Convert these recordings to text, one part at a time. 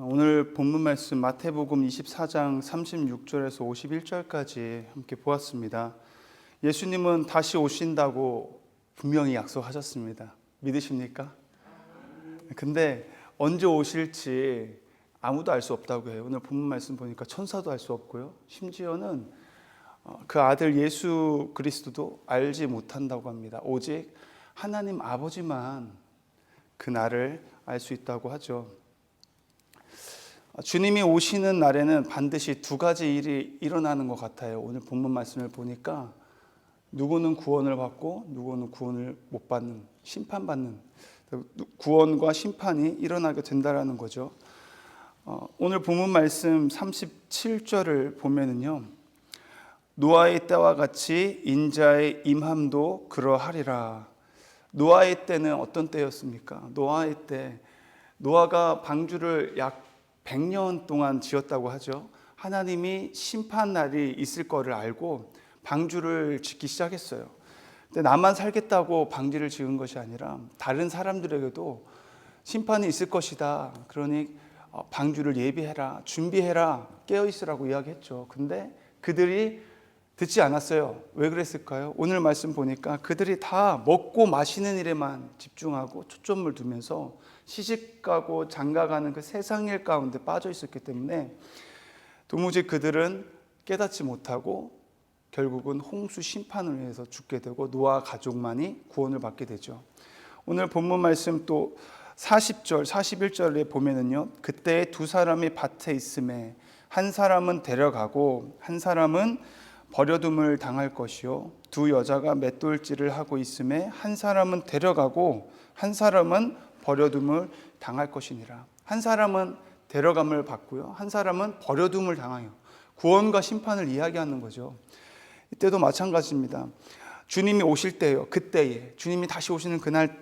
오늘 본문 말씀 마태복음 24장 36절에서 51절까지 함께 보았습니다. 예수님은 다시 오신다고 분명히 약속하셨습니다. 믿으십니까? 근데 언제 오실지 아무도 알 수 없다고 해요. 오늘 본문 말씀 보니까 천사도 알 수 없고요. 심지어는 그 아들 예수 그리스도도 알지 못한다고 합니다. 오직 하나님 아버지만 그 날을 알 수 있다고 하죠. 주님이 오시는 날에는 반드시 두 가지 일이 일어나는 것 같아요. 오늘 본문 말씀을 보니까 누구는 구원을 받고 누구는 구원을 못 받는, 심판받는, 구원과 심판이 일어나게 된다는 거죠. 오늘 본문 말씀 37절을 보면은요, 노아의 때와 같이 인자의 임함도 그러하리라. 노아의 때는 어떤 때였습니까? 노아의 때, 노아가 방주를 약 100년 동안 지었다고 하죠. 하나님이 심판 날이 있을 거를 알고 방주를 짓기 시작했어요. 근데 나만 살겠다고 방주를 지은 것이 아니라 다른 사람들에게도 심판이 있을 것이다. 그러니 방주를 예비해라, 준비해라, 깨어있으라고 이야기했죠. 근데 그들이 듣지 않았어요. 왜 그랬을까요? 오늘 말씀 보니까 그들이 다 먹고 마시는 일에만 집중하고 초점을 두면서 시집가고 장가가는 그 세상 일 가운데 빠져 있었기 때문에 도무지 그들은 깨닫지 못하고 결국은 홍수 심판을 위해서 죽게 되고 노아 가족만이 구원을 받게 되죠. 오늘 본문 말씀 또 40절, 41절에 보면은요, 그때 두 사람이 밭에 있음에 한 사람은 데려가고 한 사람은 버려둠을 당할 것이요, 두 여자가 맷돌질을 하고 있음에 한 사람은 데려가고 한 사람은 버려둠을 당할 것이니라. 한 사람은 데려감을 받고요, 한 사람은 버려둠을 당하여 구원과 심판을 이야기하는 거죠. 이때도 마찬가지입니다. 주님이 오실 때요, 그때에 주님이 다시 오시는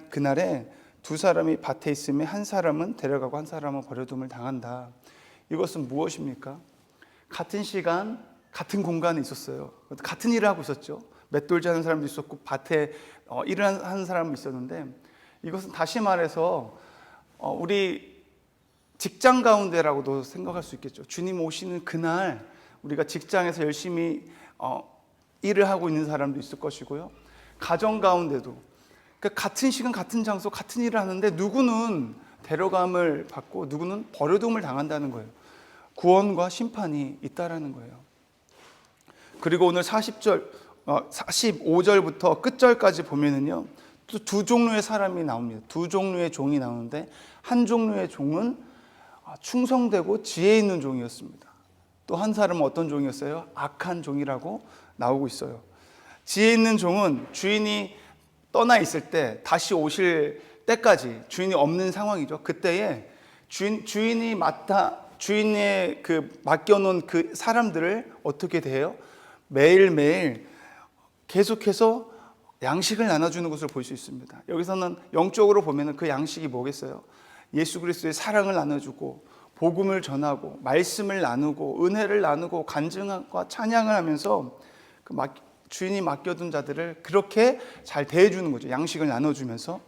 그날에 두 사람이 밭에 있음에 한 사람은 데려가고 한 사람은 버려둠을 당한다. 이것은 무엇입니까? 같은 시간 같은 공간에 있었어요. 같은 일을 하고 있었죠. 맷돌질 하는 사람도 있었고 밭에 일을 하는 사람도 있었는데, 이것은 다시 말해서 우리 직장 가운데라고도 생각할 수 있겠죠. 주님 오시는 그날 우리가 직장에서 열심히 일을 하고 있는 사람도 있을 것이고요, 가정 가운데도 그러니까 같은 시간 같은 장소 같은 일을 하는데 누구는 데려감을 받고 누구는 버려둠을 당한다는 거예요. 구원과 심판이 있다라는 거예요. 그리고 오늘 45절부터 끝절까지 보면은요, 또 두 종류의 사람이 나옵니다. 두 종류의 종이 나오는데, 한 종류의 종은 충성되고 지혜 있는 종이었습니다. 또 한 사람은 어떤 종이었어요? 악한 종이라고 나오고 있어요. 지혜 있는 종은 주인이 떠나 있을 때 다시 오실 때까지, 주인이 없는 상황이죠. 그때에 주인이 맡겨놓은 그 사람들을 어떻게 대해요? 매일매일 계속해서 양식을 나눠주는 것을 볼 수 있습니다. 여기서는 영적으로 보면 그 양식이 뭐겠어요? 예수 그리스도의 사랑을 나눠주고 복음을 전하고 말씀을 나누고 은혜를 나누고 간증과 찬양을 하면서 그 주인이 맡겨둔 자들을 그렇게 잘 대해주는 거죠. 양식을 나눠주면서.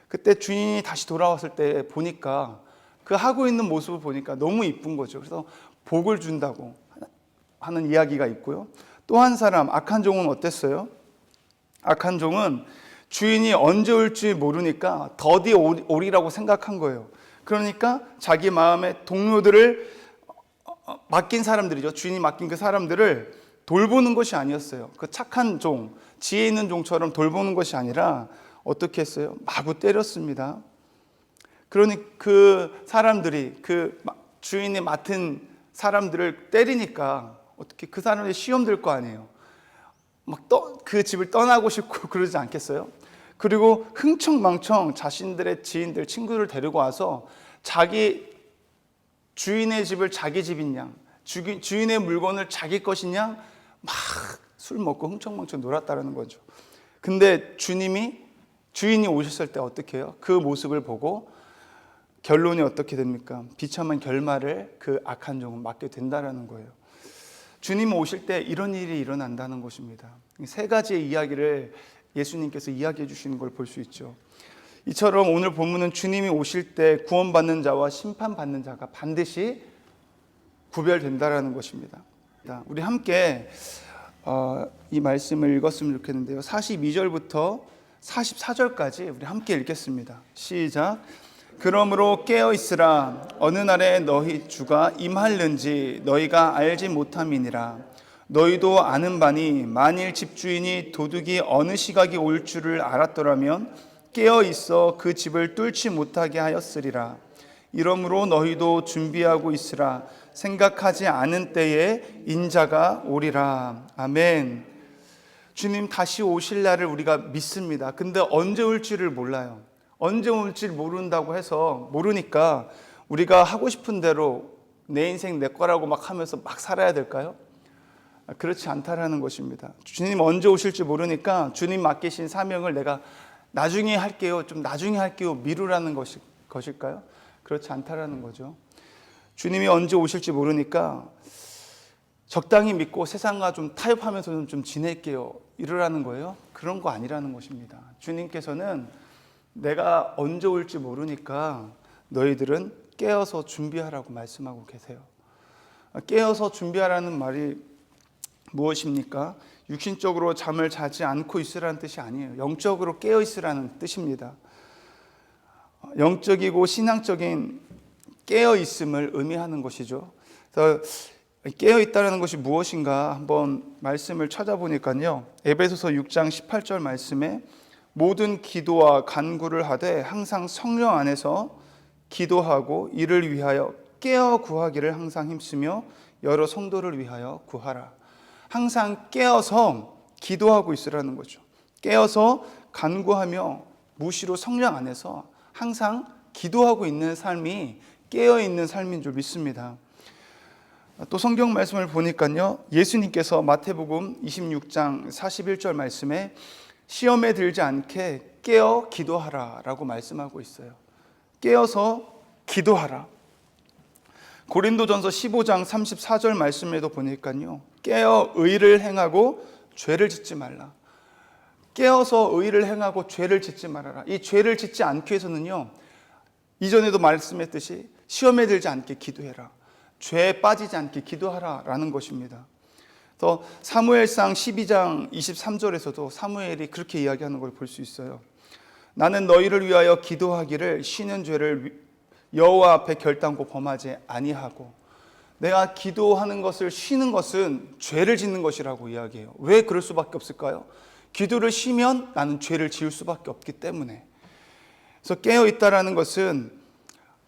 그때 주인이 다시 돌아왔을 때 보니까 그 하고 있는 모습을 보니까 너무 이쁜 거죠. 그래서 복을 준다고 하는 이야기가 있고요. 또 한 사람, 악한 종은 어땠어요? 악한 종은 주인이 언제 올지 모르니까 더디 오리라고 생각한 거예요. 그러니까 자기 마음의 동료들을 맡긴 사람들이죠. 주인이 맡긴 그 사람들을 돌보는 것이 아니었어요. 그 착한 종, 지혜 있는 종처럼 돌보는 것이 아니라 어떻게 했어요? 마구 때렸습니다. 그러니 그 사람들이 그 주인이 맡은 사람들을 때리니까 어떻게 그 사람들이 시험 들 거 아니에요. 그 집을 떠나고 싶고 그러지 않겠어요? 그리고 흥청망청 자신들의 지인들, 친구를 데리고 와서 자기 주인의 집을 자기 집인 양, 주인의 물건을 자기 것인 양 막 술 먹고 흥청망청 놀았다는 거죠. 근데 주인이 오셨을 때 어떻게 해요? 그 모습을 보고 결론이 어떻게 됩니까? 비참한 결말을 그 악한 종은 맞게 된다는 거예요. 주님 오실 때 이런 일이 일어난다는 것입니다. 세 가지의 이야기를 예수님께서 이야기해 주시는 걸 볼 수 있죠. 이처럼 오늘 본문은 주님이 오실 때 구원받는 자와 심판받는 자가 반드시 구별된다라는 것입니다. 우리 함께 이 말씀을 읽었으면 좋겠는데요. 42절부터 44절까지 우리 함께 읽겠습니다. 시작. 그러므로 깨어 있으라. 어느 날에 너희 주가 임하려는지 너희가 알지 못함이니라. 너희도 아는 바니 만일 집주인이 도둑이 어느 시각이 올 줄을 알았더라면 깨어 있어 그 집을 뚫지 못하게 하였으리라. 이러므로 너희도 준비하고 있으라. 생각하지 않은 때에 인자가 오리라. 아멘. 주님 다시 오실 날을 우리가 믿습니다. 근데 언제 올지를 몰라요. 언제 올지 모른다고 해서 모르니까 우리가 하고 싶은 대로 내 인생 내 거라고 막 하면서 막 살아야 될까요? 그렇지 않다라는 것입니다. 주님 언제 오실지 모르니까 주님 맡기신 사명을 내가 나중에 할게요, 좀 나중에 할게요, 미루라는 것일까요? 그렇지 않다라는 거죠. 주님이 언제 오실지 모르니까 적당히 믿고 세상과 좀 타협하면서 좀 지낼게요, 이러라는 거예요. 그런 거 아니라는 것입니다. 주님께서는 내가 언제 올지 모르니까 너희들은 깨어서 준비하라고 말씀하고 계세요. 깨어서 준비하라는 말이 무엇입니까? 육신적으로 잠을 자지 않고 있으라는 뜻이 아니에요. 영적으로 깨어 있으라는 뜻입니다. 영적이고 신앙적인 깨어 있음을 의미하는 것이죠. 그래서 깨어 있다는 것이 무엇인가 한번 말씀을 찾아보니까요. 에베소서 6장 18절 말씀에 모든 기도와 간구를 하되 항상 성령 안에서 기도하고 이를 위하여 깨어 구하기를 항상 힘쓰며 여러 성도를 위하여 구하라. 항상 깨어서 기도하고 있으라는 거죠. 깨어서 간구하며 무시로 성령 안에서 항상 기도하고 있는 삶이 깨어있는 삶인 줄 믿습니다. 또 성경 말씀을 보니까요, 예수님께서 마태복음 26장 41절 말씀에 시험에 들지 않게 깨어 기도하라 라고 말씀하고 있어요. 깨어서 기도하라. 고린도전서 15장 34절 말씀에도 보니까요, 깨어 의를 행하고 죄를 짓지 말라. 깨어서 의를 행하고 죄를 짓지 말아라. 이 죄를 짓지 않기 위해서는요, 이전에도 말씀했듯이 시험에 들지 않게 기도해라. 죄에 빠지지 않게 기도하라 라는 것입니다. 또 사무엘상 12장 23절에서도 사무엘이 그렇게 이야기하는 걸 볼 수 있어요. 나는 너희를 위하여 기도하기를 쉬는 죄를 여호와 앞에 결단코 범하지 아니하고. 내가 기도하는 것을 쉬는 것은 죄를 짓는 것이라고 이야기해요. 왜 그럴 수밖에 없을까요? 기도를 쉬면 나는 죄를 지을 수밖에 없기 때문에. 그래서 깨어 있다라는 것은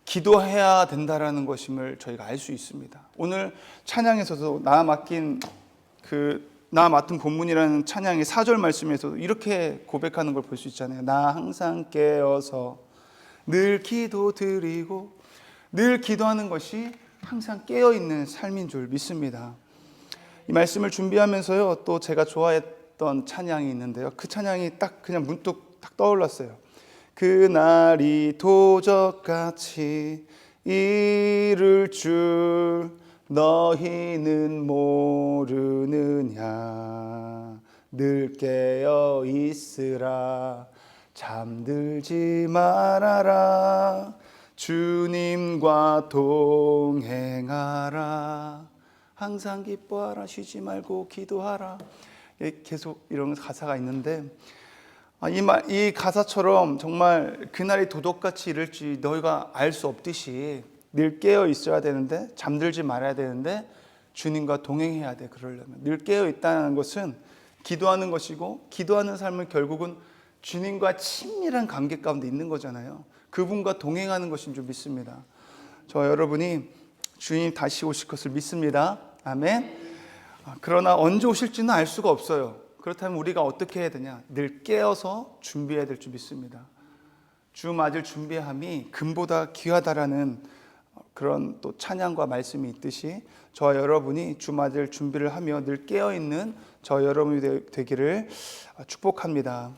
기도해야 된다라는 것임을 저희가 알 수 있습니다. 오늘 찬양에서도 나 맡은 본문이라는 찬양의 4절 말씀에서도 이렇게 고백하는 걸 볼 수 있잖아요. 나 항상 깨어서 늘 기도드리고. 늘 기도하는 것이 항상 깨어있는 삶인 줄 믿습니다. 이 말씀을 준비하면서요, 또 제가 좋아했던 찬양이 있는데요, 그 찬양이 딱 그냥 문득 딱 떠올랐어요. 그날이 도적같이 이를 줄 너희는 모르느냐. 늘 깨어 있으라. 잠들지 말아라. 주님과 동행하라. 항상 기뻐하라. 쉬지 말고 기도하라. 계속 이런 가사가 있는데, 이 가사처럼 정말 그날이 도둑같이 이를지 너희가 알 수 없듯이 늘 깨어 있어야 되는데, 잠들지 말아야 되는데, 주님과 동행해야 돼. 그러려면 늘 깨어 있다는 것은 기도하는 것이고, 기도하는 삶은 결국은 주님과 친밀한 관계 가운데 있는 거잖아요. 그분과 동행하는 것인 줄 믿습니다. 저 여러분이 주님 다시 오실 것을 믿습니다. 아멘. 그러나 언제 오실지는 알 수가 없어요. 그렇다면 우리가 어떻게 해야 되냐? 늘 깨어서 준비해야 될 줄 믿습니다. 주 맞을 준비함이 금보다 귀하다라는 그런 또 찬양과 말씀이 있듯이 저와 여러분이 주 맞을 준비를 하며 늘 깨어있는 저 여러분이 되기를 축복합니다.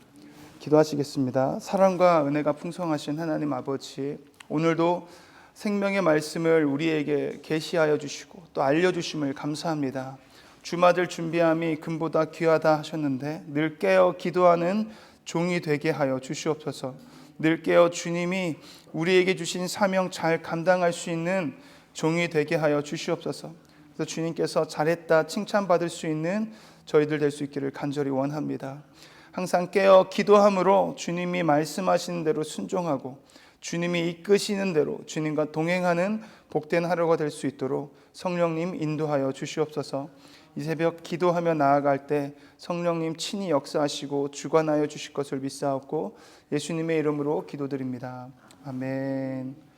기도하시겠습니다. 사랑과 은혜가 풍성하신 하나님 아버지, 오늘도 생명의 말씀을 우리에게 계시하여 주시고 또 알려주심을 감사합니다. 주 맞을 준비함이 금보다 귀하다 하셨는데 늘 깨어 기도하는 종이 되게 하여 주시옵소서. 늘 깨어 주님이 우리에게 주신 사명 잘 감당할 수 있는 종이 되게 하여 주시옵소서. 그래서 주님께서 잘했다 칭찬받을 수 있는 저희들 될 수 있기를 간절히 원합니다. 항상 깨어 기도함으로 주님이 말씀하시는 대로 순종하고 주님이 이끄시는 대로 주님과 동행하는 복된 하루가 될 수 있도록 성령님 인도하여 주시옵소서. 이 새벽 기도하며 나아갈 때 성령님 친히 역사하시고 주관하여 주실 것을 믿사옵고 예수님의 이름으로 기도드립니다. 아멘.